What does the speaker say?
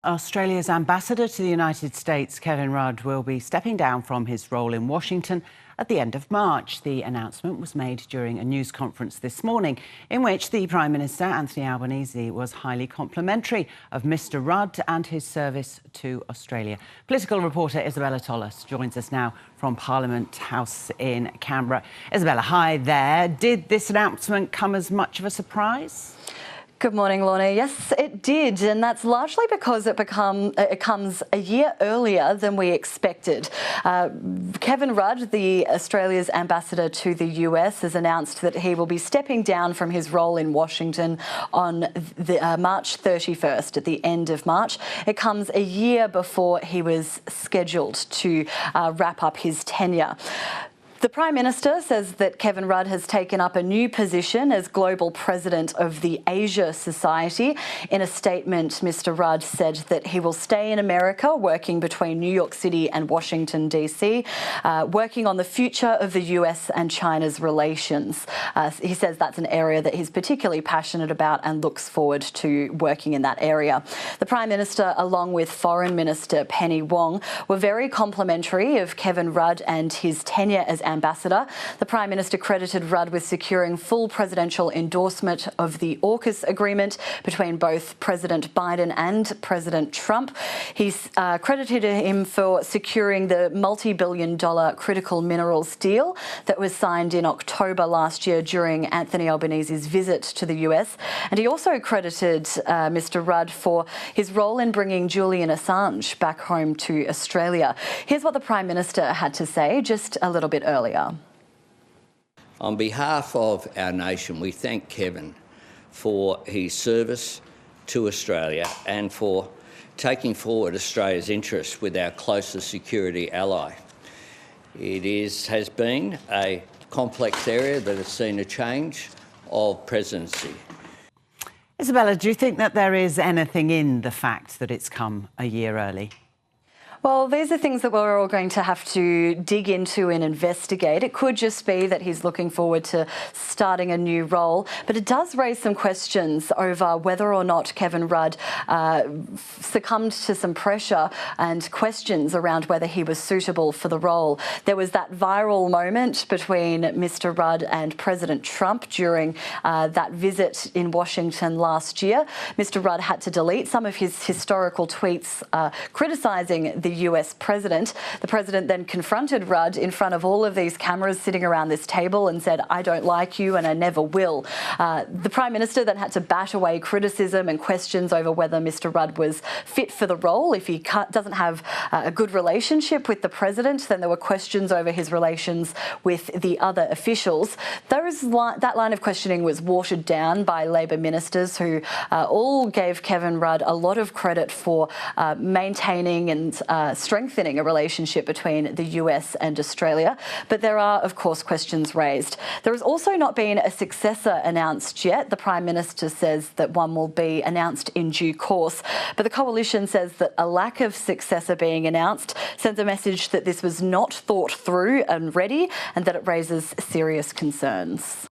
Australia's ambassador to the United States, Kevin Rudd, will be stepping down from his role in Washington at the end of March. The announcement was made during a news conference this morning in which the Prime Minister, Anthony Albanese, was highly complimentary of Mr Rudd and his service to Australia. Political reporter Isabella Tollas joins us now from Parliament House in Canberra. Isabella, hi there. Did this announcement come as much of a surprise? Good morning, Lorna. Yes, it did, and that's largely because it comes a year earlier than we expected. Kevin Rudd, Australia's ambassador to the US, has announced that he will be stepping down from his role in Washington on March 31st, at the end of March. It comes a year before he was scheduled to wrap up his tenure. The Prime Minister says that Kevin Rudd has taken up a new position as Global President of the Asia Society. In a statement, Mr Rudd said that he will stay in America, working between New York City and Washington, D.C., working on the future of the US and China's relations. He says that's an area that he's particularly passionate about and looks forward to working in that area. The Prime Minister, along with Foreign Minister Penny Wong, were very complimentary of Kevin Rudd and his tenure as ambassador. The Prime Minister credited Rudd with securing full presidential endorsement of the AUKUS agreement between both President Biden and President Trump. He's credited him for securing the multi-billion-dollar critical minerals deal that was signed in October last year during Anthony Albanese's visit to the US. And he also credited Mr Rudd for his role in bringing Julian Assange back home to Australia. Here's what the Prime Minister had to say just a little bit earlier. On behalf of our nation, we thank Kevin for his service to Australia and for taking forward Australia's interests with our closest security ally. It has been a complex area that has seen a change of presidency. Isabella, do you think that there is anything in the fact that it's come a year early? Well, these are things that we're all going to have to dig into and investigate. It could just be that he's looking forward to starting a new role, but it does raise some questions over whether or not Kevin Rudd succumbed to some pressure and questions around whether he was suitable for the role. There was that viral moment between Mr Rudd and President Trump during that visit in Washington last year. Mr Rudd had to delete some of his historical tweets criticising the US president. The president then confronted Rudd in front of all of these cameras sitting around this table and said, "I don't like you and I never will." The Prime Minister then had to bat away criticism and questions over whether Mr Rudd was fit for the role. If he doesn't have a good relationship with the president, then there were questions over his relations with the other officials. That line of questioning was watered down by Labor ministers who all gave Kevin Rudd a lot of credit for maintaining and strengthening a relationship between the US and Australia. But there are, of course, questions raised. There has also not been a successor announced yet. The Prime Minister says that one will be announced in due course. But the Coalition says that a lack of successor being announced sends a message that this was not thought through and ready and that it raises serious concerns.